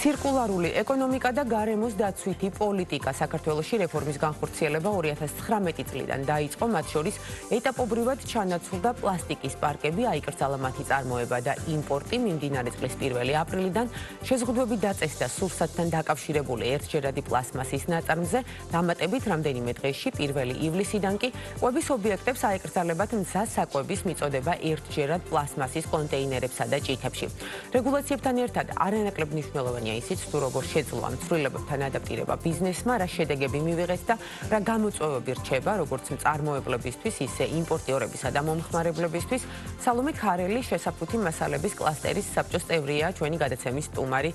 ცირკულარული ეკონომიკა და გარემოს დაცვითი პოლიტიკა საქართველოში რეფორმის განხორციელება 2019 წლიდან დაიწყო, მათ შორის ეტაპობრივად ჩანაცვლდა პლასტიკის პარკები, აიკრძალა მათი წარმოება და იმპორტი მიმდინარე წლის 1 აპრილიდან შეზღუდვები დაწესდა სურსათთან დაკავშირებული ერთჯერადი პლასმასის ნაწარმზე, დამატებით რამდენიმე დღეში 1 ივლისიდან კი კვების ობიექტებს აიკრძალებათ მზა საკვების მიწოდება ერთჯერად პლასმასის კონტეინერებსა და ჭითებში. რეგულაციებთან ერთად არანაკლებ მნიშვნელოვანია ისიც, თუ როგორ შეძლო ამ ცვლილებებთან ადაპტირება ბიზნესმა, რა შედეგები მივიღეს და რა გამოწვევები რჩება, როგორც მწარმოებლებისთვის, ისე იმპორტიორებისა და მომხმარებლებისთვის. სალომე ქარელი შესაფუთი მასალების კლასტერის საბჭოს წევრია, ჩვენი გადაცემის სტუმარი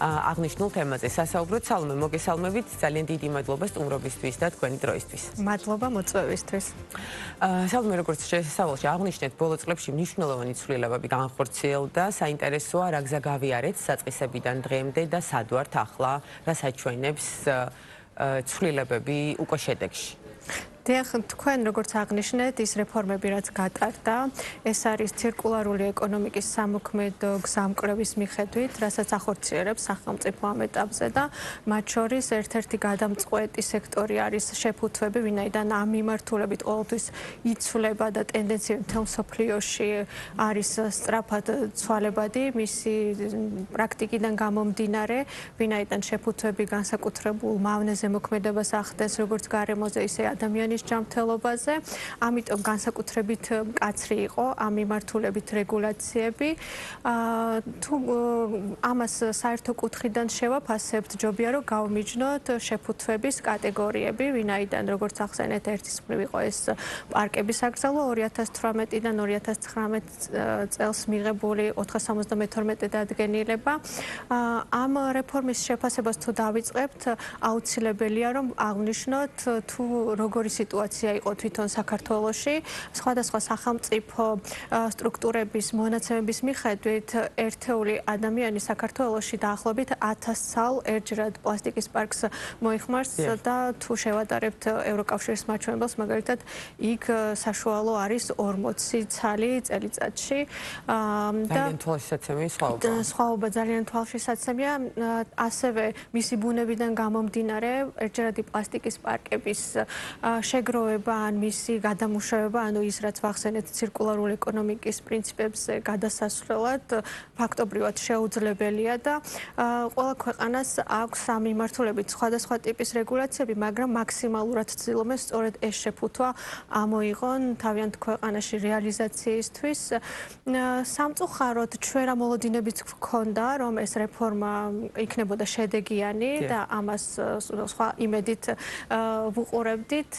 აღნიშნულ თემაზე სასაუბროთ. სალომე, მოგესალმებით, ძალიან დიდი მადლობა სტუმრობისთვის და თქვენი დროისთვის. მადლობა მოწვევისთვის. სალომე, როგორც შესავალში აღნიშნეთ, ბოლო წლებში მნიშვნელოვანი ცვლილებები განხორციელდა. საინტერესოა, რა გზა გავიარეთ საწყისებიდან დღემდე და სად ვართ ახლა, რა საჩვენებს ცვლილებები უკვე შედეგში. დიახ, თქვენ როგორც აღნიშნეთ, ის რეფორმები, რაც გატარდა, ეს არის ცირკულარული ეკონომიკის სამოქმედო გზამკვლევის მიხედვით, რასაც ახორციელებს სახელმწიფო ამ ეტაპზე და მათ შორის ერთ-ერთი გადამწყვეტი სექტორი არის შეფუთვები, ვინაიდან ამ მიმართულებით ყოველთვის იცვლება და ტენდენცია მთელ მსოფლიოში არის სწრაფად ცვალებადი, მისი პრაქტიკიდან გამომდინარე, ვინაიდან შეფუთვები განსაკუთრებულ მავნეზე მოქმედებას ახდენს როგორც გარემოზე, ისე ადამიანის ჯანმრთელობაზე, ამიტომ განსაკუთრებით მკაცრი იყო ამ მიმართულებით რეგულაციები. თუ ამას საერთო კუთხიდან შევაფასებთ, ჯობია რომ გავმიჯნოთ შეფუთვების კატეგორიები, ვინაიდან როგორც ახსენეთ, ერთის მხრივ იყო ეს პარკების აკრძალვა 2018-დან 2019 წელს მიღებული 472 დადგენილება. ამ რეფორმის შეფასებას თუ დავიწყებთ, აუცილებელია რომ აღვნიშნოთ თუ როგორი სიტუაცია იყო თვითონ საქართველოში, სხვადასხვა სახელმწიფო სტრუქტურების მონაცემების მიხედვით ერთეული ადამიანი საქართველოში დაახლოებით 1000 ცალ ერთჯერად პლასტიკის პარკს მოიხმარს და თუ შევატარებთ ევროკავშირის მაჩვენებელს, მაგალითად, იქ საშუალო არის 40 ცალი წელიწადში. ძალიან თვალშისაცემი სხვაობა ძალიან თვალშისაცემია, ასევე მისი ბუნებიდან გამომდინარე ერთჯერადი პლასტიკის პარკების შეგროვება ან მისი გადამუშავება, ანუ ის რაც ვახსენეთ ცირკულარული ეკონომიკის პრინციპებზე გადასასვლელად ფაქტობრივად შეუძლებელია და ყველა ქვეყანას აქვს ამ მიმართულებით სხვადასხვა ტიპის რეგულაციები, მაგრამ მაქსიმალურად ცდილობენ სწორედ ეს შეფუთვა ამოიღონ თავიანთ ქვეყანაში რეალიზაციისთვის. სამწუხაროდ ჩვენ რა მოლოდინებიც გვქონდა, რომ ეს რეფორმა იქნებოდა შედეგიანი და ამას სხვა იმედით ვუყურებდით.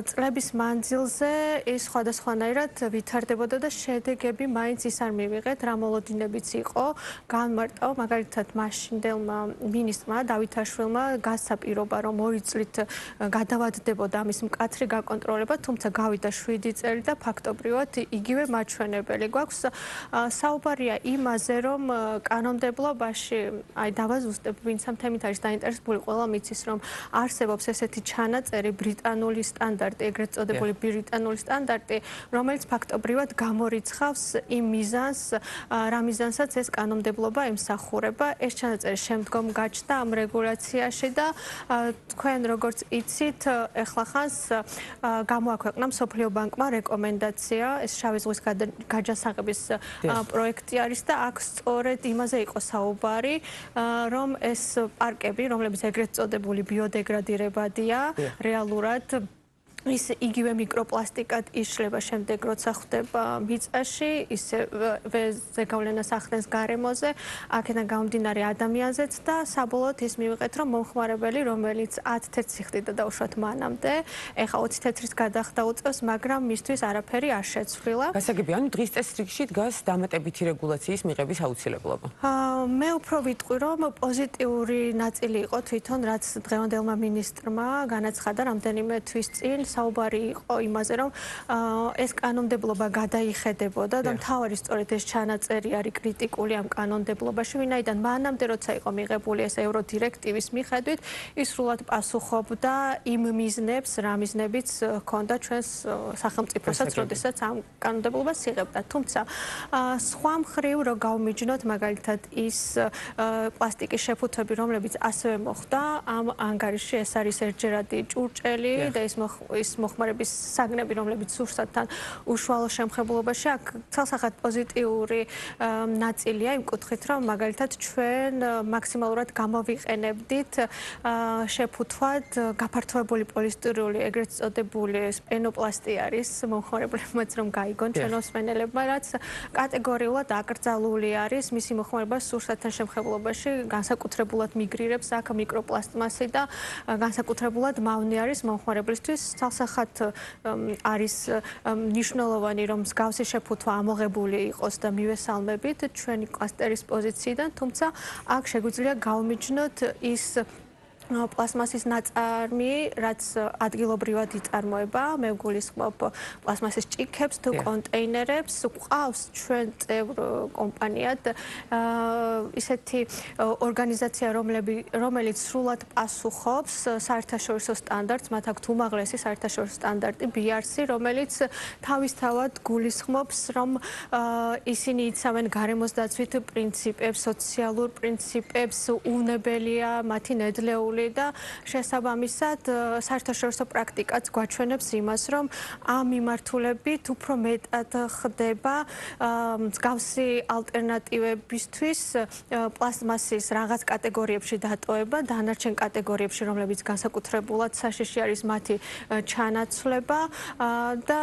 წლების მანძილზე ის სხვადასხვანაირად ვითარდებოდა და შედეგები მაინც ის არ მივიღეთ, რა მოლოდინებიც იყო განმარტაო, მაგალითად მაშინდელმა მინისტრმა დავითაშვილმა გასცა პირობა, რომ 2 წლით გადავადდებოდა ამის მკაცრი გაკონტროლება, თუმცა გავიდა 7 წელი და ფაქტობრივად იგივე მაჩვენებელი გვაქვს. საუბარია იმაზე, რომ კანონმდებლობაში, დავაზუსტებ, ვინც ამ თემით არის დაინტერესებული, ყველა მიცის, რომ არსებობს ესეთი ჩანაწერი ბრიტანული სტანდარტი, ეგრეთ წოდებული ბრიტანული სტანდარტი, რომელიც ფაქტობრივად გამორიცხავს იმ მიზანს, რა მიზანსაც ეს კანონმდებლობა ემსახურება. ეს ჩანაწერი შემდგომ გაჩნდა ამ რეგულაციაში და თქვენ როგორც იცით, ეხლახანს გამოაქვეყნა მსოფლიო ბანკმა რეკომენდაცია, ეს შავი ზღვის გაჯანსაღების პროექტი არის და აქ სწორედ იმაზე იყო საუბარი, რომ ეს პარკები, რომლებიც ეგრეთ წოდებული ბიოდეგრადირებადია, რეალურად ის იგივე მიკროპლასტიკად იშლება შემდეგ, როცა ხვდება მიწაში, ისევე ზეგავლენას ახდენს გარემოზე, აქედან გამომდინარე ადამიანზეც და საბოლოოდ ის მივიღეთ, რომ მომხმარებელი, რომელიც 10 თეთრ სიხდიდა დაუშვათ მანამდე, ეხა 20 თეთრის გადახდა უწევს, მაგრამ მისთვის არაფერი არ შეცვლილა. გასაგებია, ანუ დღის წესრიგში დგას დამატებითი რეგულაციის მიღების აუცილებლობა. მე უფრო ვიტყვი, რომ პოზიტიური ნაწილი იყო თვითონ, რაც დღევანდელმა მინისტრმა განაცხადა რამდენიმე თვის წინ საუბარი იყო იმაზე, რომ ეს კანონმდებლობა გადაიხედებოდა და მთავარი სწორედ ეს ჩანაწერი არის კრიტიკული ამ კანონმდებლობაში, ვინაიდან მანამდე როცა იყო მიღებული ეს ევროდირექტივის მიხედვით, ის სრულად პასუხობდა იმ მიზნებს, რა მიზნებიც ჰქონდა ჩვენს სახელმწიფოსაც, როდესაც ამ კანონმდებლობას იღებდა. თუმცა სხვა მხრივ რო გავმიჯნოთ მაგალითად ის პლასტიკის შეფუთვები, რომლებიც ასევე მოხდა ამ ანგარიშში, ეს არის ერთჯერადი ჭურჭელი და ის მოხმარების საგნები, რომლებიც სურსათთან უშუალო შემხებლობაში, აქ ცალსახად პოზიტიური ნაწილია იმ კუთხით, რომ მაგალითად ჩვენ მაქსიმალურად გამოვიყენებდით შეფუთვად გაფართოებული პოლისტიროლი, ეგრეთ წოდებული სპენოპლასტი არის მომხმარებლებმაც რომ გაიგონ ჩვენ მოსმენელებმა, რაც კატეგორიულად აკრძალული არის მისი მოხმარება სურსათთან შემხებლობაში, განსაკუთრებულად მიგრირებს აქ მიკროპლასტმასი და განსაკუთრებულად მავნე არის მომხმარებლისთვის. ცალსახად არის მნიშვნელოვანი, რომ მსგავსი შეფუთვა ამოღებული იყოს და მივესალმებით ჩვენი კლასტერის პოზიციიდან, თუმცა აქ შეგვიძლია გავმიჯნოთ ის პლასმასის ნაწარმი, რაც ადგილობრივად იწარმოება, მე ვგულისხმობ პლასმასის ჭიქებს თუ კონტეინერებს, ყავს ჩვენ წევრ კომპანიად ისეთი ორგანიზაცია, რომელიც სრულად პასუხობს საერთაშორისო სტანდარტს, მათ აქვთ უმაღლესი საერთაშორისო სტანდარტი BRC, რომელიც თავისთავად გულისხმობს, რომ ისინი იცავენ გარემოს დაცვით პრინციპებს, სოციალურ პრინციპებს, უნებელია მათი ნედლეული და შესაბამისად საერთაშორისო პრაქტიკაც გვაჩვენებს იმას, რომ ამ მიმართულებით უფრო მეტად ხდება მსგავსი ალტერნატივებისთვის პლასმასის რაღაც კატეგორიებში დატოვება, დანარჩენ კატეგორიებში, რომლებიც განსაკუთრებულად საშიში არის მათი ჩანაცვლება და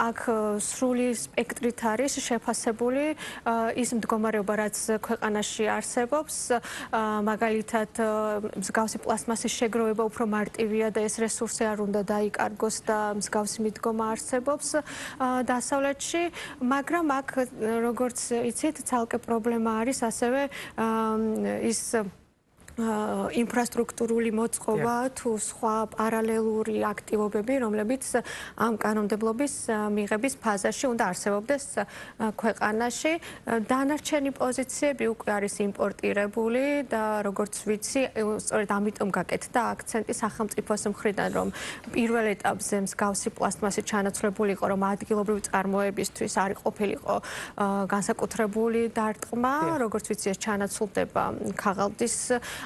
აქ სრული სპექტრით არის შეფასებული ის მდგომარეობა, რაც ქვეყანაში არსებობს, მაგალითად მსგავსი პლასმასის შეგროვება უფრო მარტივია და ეს რესურსი არ უნდა დაიკარგოს და მსგავსი მიდგომა არსებობს დასავლეთში, მაგრამ აქ როგორც იცით, ცალკე პრობლემა არის ასევე ის ინფრასტრუქტურული მოწყობა თუ სხვა პარალელური აქტივობები, რომლებიც ამ კანონმდებლობის მიღების ფაზაში უნდა არსებობდეს ქვეყანაში. დანარჩენი პოზიციები უკვე არის იმპორტირებული და როგორც ვიცი, სწორედ ამიტომ გაკეთდა აქცენტი სახელმწიფოს მხრიდან, რომ პირველ ეტაპზე მსგავსი პლასტმასი ჩანაცვლებული იყო, რომ ადგილობრივი წარმოებისთვის არ ყოფილიყო განსაკუთრებული დარტყმა, როგორც ვიცი, ეს ჩანაცვლდება ქაღალდის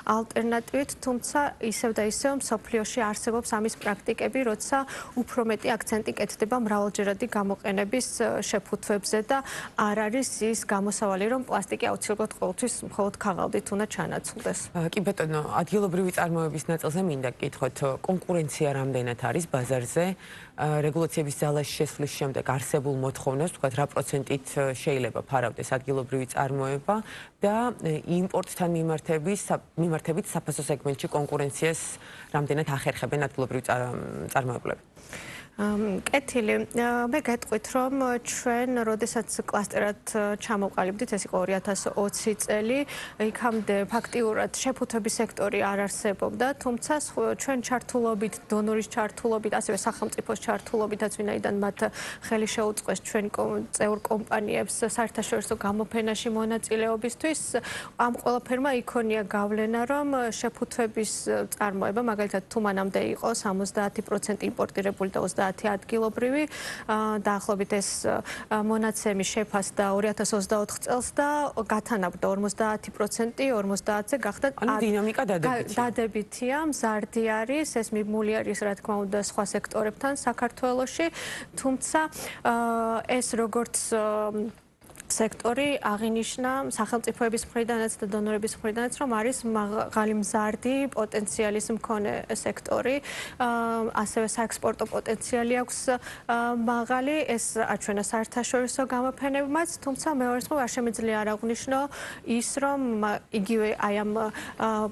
ალტერნატივით, თუმცა ისევ და ისევ მსოფლიოში არსებობს ამის პრაქტიკები, როცა უფრო მეტი აქცენტი კეთდება მრავალჯერადი გამოყენების შეფუთვებზე და არ არის ის გამოსავალი, რომ პლასტიკი აუცილებლად ყოველთვის მხოლოდ ქაღალდით უნდა ჩანაცვლდეს. კი ბატონო, ადგილობრივი წარმოების ნაწილზე მინდა გკითხოთ, კონკურენცია რამდენად არის ბაზარზე? რეგულაციების ძალაში შესვლის შემდეგ არსებულ მოთხოვნას, თქვათ, რა პროცენტით შეიძლება ფარავდეს ადგილობრივი წარმოება და იმპორტთან მიმართებით საფასო სეგმენტში კონკურენციას რამდენად ახერხებენ ადგილობრივი წარმოებლები? კეთილი. მე გეტყვით, რომ ჩვენ, როდესაც კლასტერად ჩამოვყალიბდით, ეს იყო 2020 წელი, იქამდე ფაქტიურად შეფუთვების სექტორი არ არსებობდა, თუმცა ჩვენ ჩართულობით, დონორის ჩართულობით, ასევე სახელმწიფოს ჩართულობითაც, ვინაიდან მათ ხელი შეუწყეს ჩვენი წევრ კომპანიებს საერთაშორისო გამოფენაში მონაწილეობისთვის, ამ ყველაფერმა იქონია გავლენა, რომ შეფუთვების წარმოება, მაგალითად, თუ მანამდე იყო 70% იმპორტირებული და 30 ადგილობრივი, დაახლოებით ეს მონაცემი შეფასდა 2024 წელს და გათანაბრდა 50%, 50-ზე გახდა დინამიკა დადებითია, მზარდი არის, ეს მიბმული არის, რა თქმა უნდა, სხვა სექტორებთან საქართველოში, თუმცა ეს როგორც სექტორი აღინიშნა სახელმწიფოების მხრიდანაც და დონორების მხრიდანაც, რომ არის მაღალი მზარდი პოტენციალის მქონე სექტორი, ასევე საექსპორტო პოტენციალი აქვს მაღალი, ეს აჩვენა საერთაშორისო გამოფენებმაც, თუმცა მეორესწორ არ შემიძლია არ აღვნიშნო ის, რომ იგივე აი ამ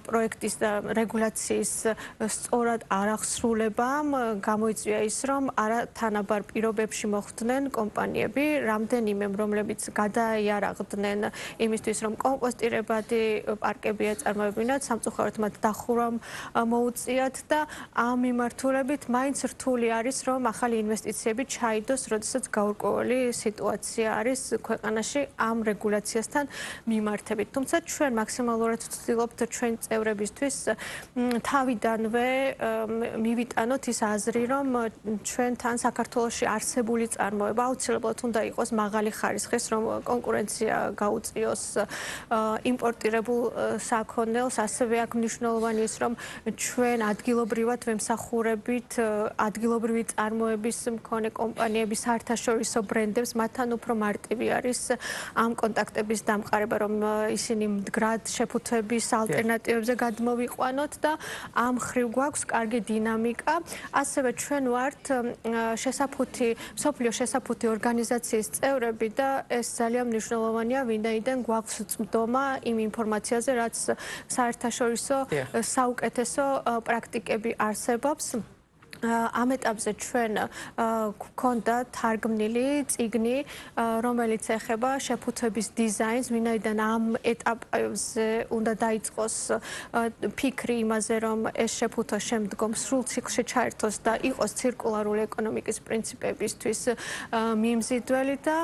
პროექტის და რეგულაციის სწორად არახსრულებამ გამოიწვია ის, რომ არათანაბარ პირობებში მოხვდნენ კომპანიები, რამდენიმე რომლებიც გადაიარაღდნენ იმისთვის, რომ კომპოსტირებადი პარკები ეწარმოებინათ, სამწუხაროდ მათ დახურვამ მოუწიათ და ამ მიმართულებით მაინც რთული არის, რომ ახალი ინვესტიციები ჩაიდოს, როდესაც გაურკვეველი სიტუაცია არის ქვეყანაში ამ რეგულაციასთან მიმართებით. თუმცა ჩვენ მაქსიმალურად ვცდილობთ ჩვენ წევრებისთვის თავიდანვე მივიტანოთ ის აზრი, რომ ჩვენთან საქართველოში არსებული წარმოება აუცილებლად უნდა იყოს მაღალი ხარისხის, რომ კონკურენცია გაუწიოს იმპორტირებულ საქონელს, ასევე აქ მნიშვნელოვანი ის, რომ ჩვენ ადგილობრივად ვემსახურებით ადგილობრივი წარმოების მქონე კომპანიების საერთაშორისო ბრენდებს, მათთან უფრო მარტივი არის ამ კონტაქტების დამყარება, რომ ისინი მდგრად შეფუთვების ალტერნატივებზე გადმოვიყვანოთ და ამ ხრივ გვაქვს კარგი დინამიკა. ასევე ჩვენ ვართ მსოფლიო შესაფუთი ორგანიზაციის წევრები და ეს ძალიან მნიშვნელოვანია, ვინაიდან გვაქვს წვდომა იმ ინფორმაციაზე, რაც საერთაშორისო საუკეთესო პრაქტიკები არსებობს. ამ ეტაპზე ჩვენ გვქონდა თარგმნილი წიგნი, რომელიც ეხება შეფუთვების დიზაინს, ვინაიდან ამ ეტაპზე უნდა დაიწყოს ფიქრი იმაზე, რომ ეს შეფუთვა შემდგომ სრულ ციკლში ჩაერთოს და იყოს ცირკულარული ეკონომიკის პრინციპებისთვის მიმზიდველი და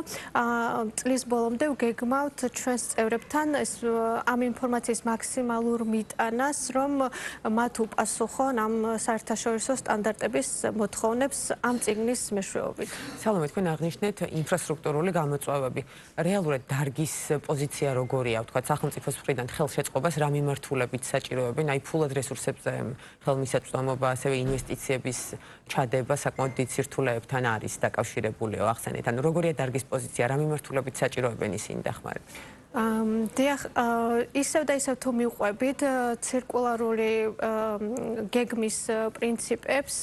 წლის ბოლომდე ვგეგმავთ ჩვენს წევრებთან ამ ინფორმაციის მაქსიმალურ მიტანას, რომ მათ უპასუხონ ამ საერთაშორისო სტანდარტების მოთხოვნებს ამ წიგნის მეშვეობით. სალომე, თქვენ აღნიშნეთ ინფრასტრუქტურული გამოწვევები. რეალურად დარგის პოზიცია როგორია, ვთქვათ, სახელმწიფოს მხრიდან ხელშეწყობას რა მიმართულებით საჭიროებენ, აი ფულად რესურსებზე ხელმისაწვდომობა, ასევე ინვესტიციების ჩადება საკმაოდ დიდ სირთულეებთან არის დაკავშირებული, ახსენეთ. ანუ როგორია დარგის პოზიცია, რა მიმართულებით საჭიროებენ ისინი დახმარებით? დიახ, ისევ და ისევ თუ მივყვებით ცირკულარული გეგმის პრინციპებს,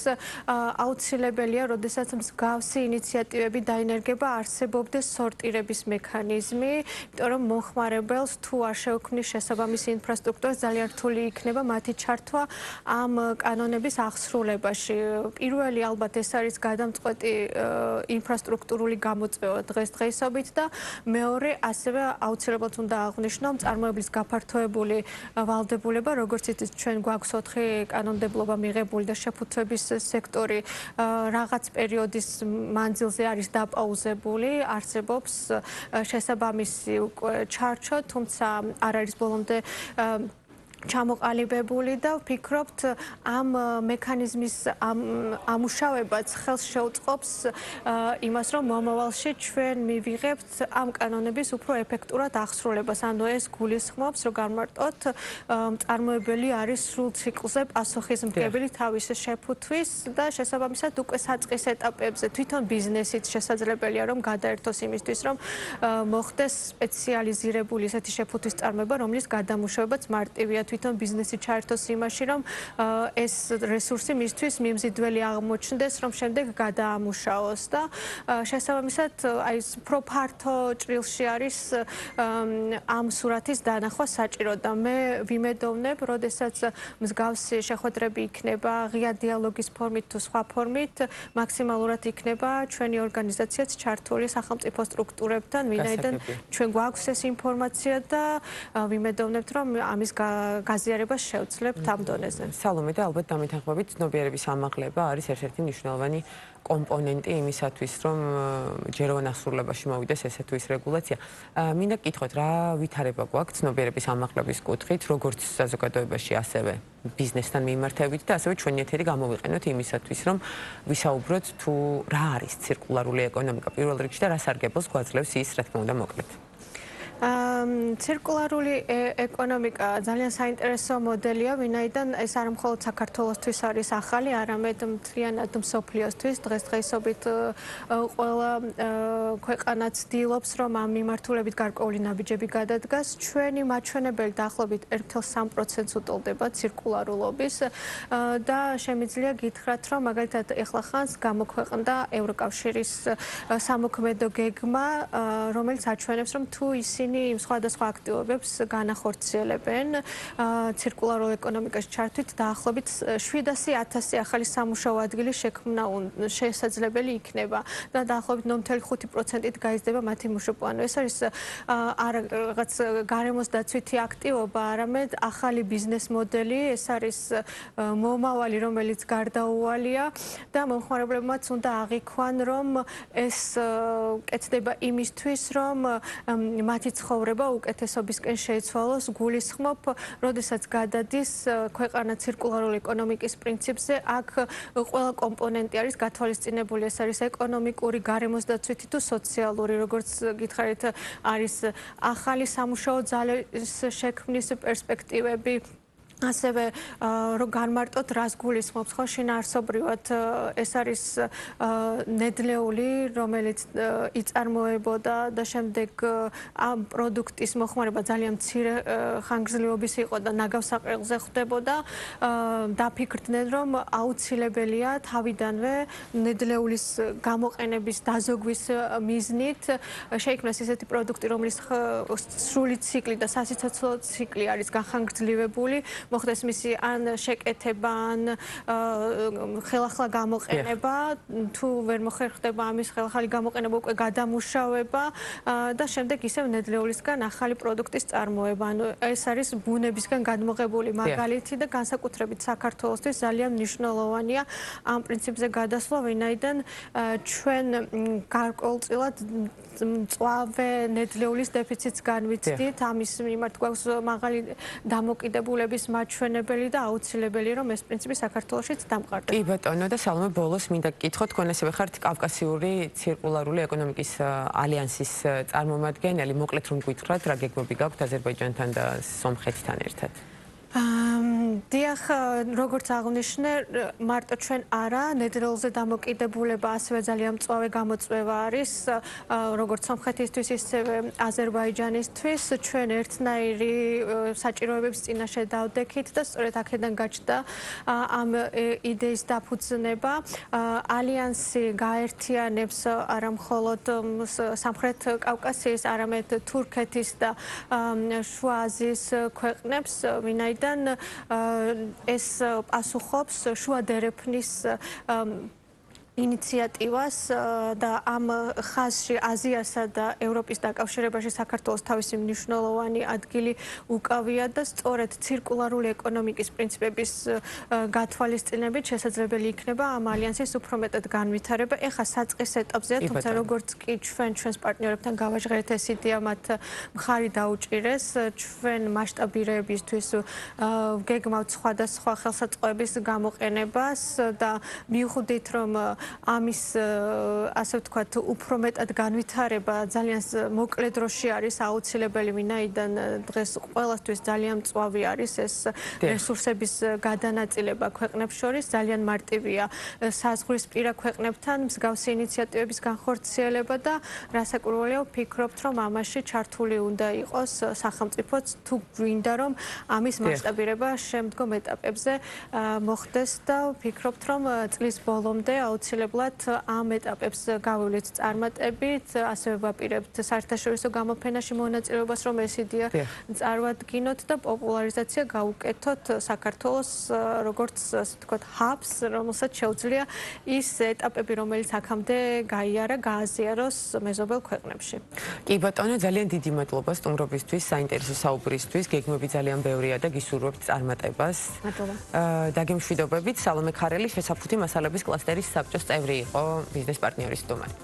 აუცილებელია, როდესაც მსგავსი ინიციატივები დაინერგება, არსებობდეს სორტირების მექანიზმი, იმიტომ რომ მომხმარებელს თუ არ შეუქმნის შესაბამისი ინფრასტრუქტურა, ძალიან რთული იქნება მათი ჩართვა ამ კანონების აღსრულებაში. პირველი ალბათ ეს არის გადამწყვეტი ინფრასტრუქტურული გამოწვევა დღესდღეობით და მეორე ასევე აუცილებლად უნდა აღვნიშნო წარმოებლის გაფართოებული ვალდებულება, როგორც იცით, ჩვენ გვაქვს 4 კანონმდებლობა მიღებული და შეფუთვების სექტორი რაღაც პერიოდის მანძილზე არის დაპაუზებული, არსებობს შესაბამისი ჩარჩო, თუმცა არ არის ბოლომდე ჩამოყალიბებული და ვფიქრობთ ამ მექანიზმის ამუშავებაც ხელს შეუწყობს იმას, რომ მომავალში ჩვენ მივიღებთ ამ კანონების უფრო ეფექტურად აღსრულებას. ანუ ეს გულისხმობს, რომ გამარტოთ მწარმოებელი არის სრულ ციკლზე პასუხისმგებელი თავისი შეფუთვის და შესაბამისად უკვე საწყის ეტაპებზე თვითონ ბიზნესით შესაძლებელია, რომ გადაერთოს იმისთვის, რომ მოხდეს სპეციალიზირებული ესეთი შეფუთვის წარმოება, რომლის გადამუშავებაც მარტივია. თვითონ ბიზნესი ჩაერთოს იმაში, რომ ეს რესურსი მისთვის მიმზიდველი აღმოჩნდეს, რომ შემდეგ გადაამუშავოს და შესაბამისად აი უფრო ფართო ჭრილში არის ამ სურათის დანახვა საჭირო და მე ვიმედოვნებ, როდესაც მსგავსი შეხვედრები იქნება ღია დიალოგის ფორმით თუ სხვა ფორმით, მაქსიმალურად იქნება ჩვენი ორგანიზაციაც ჩართული სახელმწიფო სტრუქტურებთან, ვინაიდან ჩვენ გვაქვს ეს ინფორმაცია და ვიმედოვნებთ, რომ ამის გაზიარებას შევძლებთ ამ დონეზე. სალომე და ალბათ დამეთანხმებით, ცნობიერების ამაღლება არის ერთ-ერთი მნიშვნელოვანი კომპონენტი იმისათვის, რომ ჯეროვან აღსრულებაში მოვიდეს ესე თუ ის რეგულაცია. მინდა გკითხოთ, რა ვითარება გვაქვს ცნობიერების ამაღლების კუთხით, როგორც საზოგადოებაში, ასევე ბიზნესთან მიმართებით და ასევე ჩვენი ეთერი გამოვიყენოთ იმისათვის, რომ ვისაუბროთ თუ რა არის ცირკულარული ეკონომიკა პირველ რიგში და რა სარგებელს გვაძლევს ის, რა თქმა უნდა, მოკლედ. ცირკულარული ეკონომიკა ძალიან საინტერესო მოდელია, ვინაიდან ეს არ მხოლოდ საქართველოსთვის არის ახალი, არამედ მთლიანად მსოფლიოსთვის. დღესდღეობით ყველა ქვეყანა ცდილობს, რომ ამ მიმართულებით გარკვეული ნაბიჯები გადადგას. ჩვენი მაჩვენებელი დაახლოებით 1,3%-ს უტოლდება ცირკულარულობის და შემიძლია გითხრათ, რომ მაგალითად ეხლა ხანს გამოქვეყნდა ევროკავშირის სამოქმედო გეგმა, რომელიც აჩვენებს, რომ თუ ისინი ისინი იმ სხვადასხვა აქტივობებს განახორციელებენ ცირკულარულ ეკონომიკაში ჩართვით დაახლოებით 700,000 ახალი სამუშაო ადგილის შექმნა შესაძლებელი იქნება და დაახლოებით 5.5%-ით გაიზრდება მათი მუშაობანი. ეს არის არა რაღაც გარემოს დაცვითი აქტივობა, არამედ ახალი ბიზნეს მოდელი, ეს არის მომავალი, რომელიც გარდაუვალია და მომხმარებლებმაც უნდა აღიქვან, რომ ეს კეთდება იმისთვის, რომ მათი ცხოვრება უკეთესობისკენ შეიცვალოს. გულისხმობ, როდესაც გადადის ქვეყანა ცირკულარული ეკონომიკის პრინციპზე, აქ ყველა კომპონენტი არის გათვალისწინებული, ეს არის ეკონომიკური, გარემოს დაცვითი თუ სოციალური, როგორც გითხარით, არის ახალი სამუშაო ძალის შექმნის პერსპექტივები. ასევე რომ განმარტოთ, რას გულისხმობს, ხო, შინაარსობრივად ეს არის ნედლეული, რომელიც იწარმოებოდა და შემდეგ ამ პროდუქტის მოხმარება ძალიან მცირე ხანგრძლივობის იყო და ნაგავსაყრელზე ხდებოდა. დაფიქრდნენ, რომ აუცილებელია თავიდანვე ნედლეულის გამოყენების დაზოგვის მიზნით შეიქმნას ისეთი პროდუქტი, რომლის სრული ციკლი და სასიცოცხლო ციკლი არის განხანგრძლივებული. მოხდეს მისი ან შეკეთება, ან ხელახლა გამოყენება, თუ ვერ მოხერხდება ამის ხელახალი გამოყენება, უკვე გადამუშავება და შემდეგ ისევ ნედლეულისგან ახალი პროდუქტის წარმოება. ანუ ეს არის ბუნებისგან გადმოღებული მაგალითი და განსაკუთრებით საქართველოსთვის ძალიან მნიშვნელოვანია ამ პრინციპზე გადასვლა, ვინაიდან ჩვენ გარკვეულწილად მწვავე ნედლეულის დეფიციტს განვიცდით, ამის მიმართ გვაქვს მაღალი დამოკიდებულების მაჩვენებელი და აუცილებელი, რომ ეს პრინციპი საქართველოშიც დამყარდეს. კი ბატონო და სალომე, ბოლოს მინდა გკითხოთ, თქვენ ასევე ხართ კავკასიური ცირკულარული ეკონომიკის ალიანსის წარმომადგენელი, მოკლედ რომ გითხრათ, რა გეგმები გაქვთ აზერბაიჯანთან და სომხეთთან ერთად? დიახ, როგორც აღნიშნე, მარტო ჩვენ არა, ნედლეულზე დამოკიდებულება ასევე ძალიან მწვავე გამოწვევა არის, როგორც სომხეთისთვის, ისევე აზერბაიჯანისთვის. ჩვენ ერთნაირი საჭიროებების წინაშე დავდექით და სწორედ აქედან გაჩნდა ამ იდეის დაფუძნება. ალიანსი გაერთიანებს არა მხოლოდ სამხრეთ კავკასიის, არამედ თურქეთის და შუა აზიის ქვეყნებს, ვინაიდან ეს პასუხობს შუა დერეფნის ინიციატივას და ამ ხაზში აზიასა და ევროპის დაკავშირებაში საქართველოს თავისი მნიშვნელოვანი ადგილი უკავია და სწორედ ცირკულარული ეკონომიკის პრინციპების გათვალისწინებით შესაძლებელი იქნება ამ ალიანსის უფრო მეტად განვითარება. ეხლა საწყის ეტაპზეა, თუმცა როგორც კი ჩვენს პარტნიორებთან გავაჟღერეთ ეს იდეა, მათ მხარი დაუჭირეს. ჩვენ მასშტაბირებისთვის გეგმავთ სხვადასხვა ხელსაწყოების გამოყენებას და მივხვდით, რომ ამის ასე ვთქვათ, უფრო მეტად განვითარება ძალიან მოკლე დროში არის აუცილებელი, ვინაიდან დღეს ყველასთვის ძალიან მწვავე არის ეს რესურსების გადანაწილება ქვეყნებს შორის, ძალიან მარტივია საზღვრისპირა ქვეყნებთან მსგავსი ინიციატივების განხორციელება და რასაკვირველია, ვფიქრობთ, რომ ამაში ჩართული უნდა იყოს სახელმწიფოც, თუ გვინდა, რომ ამის მასშტაბირება შემდგომ ეტაპებზე მოხდეს და ვფიქრობთ, რომ წლის ბოლომდე აუცილებლად ამ ეტაპებს გავივლით წარმატებით, ასევე ვაპირებთ საერთაშორისო გამოფენაში მონაწილეობას, რომ ეს იდეა წარვადგინოთ და პოპულარიზაცია გავუკეთოთ საქართველოს როგორც ასე ვთქვათ ჰაბს, რომელსაც შეუძლია ის ეტაპები, რომელიც აქამდე გაიარა, გააზიაროს მეზობელ ქვეყნებში. კი ბატონო, ძალიან დიდი მადლობა სტუმრობისთვის, საინტერესო საუბრისთვის, გეგმები ძალიან ბევრია და გისურვებთ წარმატებას. მადლობა. დაგემშვიდობებით, სალომე ქარელი, შესაფუთი მასალების კლასტერის საბჭოს წევრი იყო, ბიზნეს პარტნიორის სტუმარი.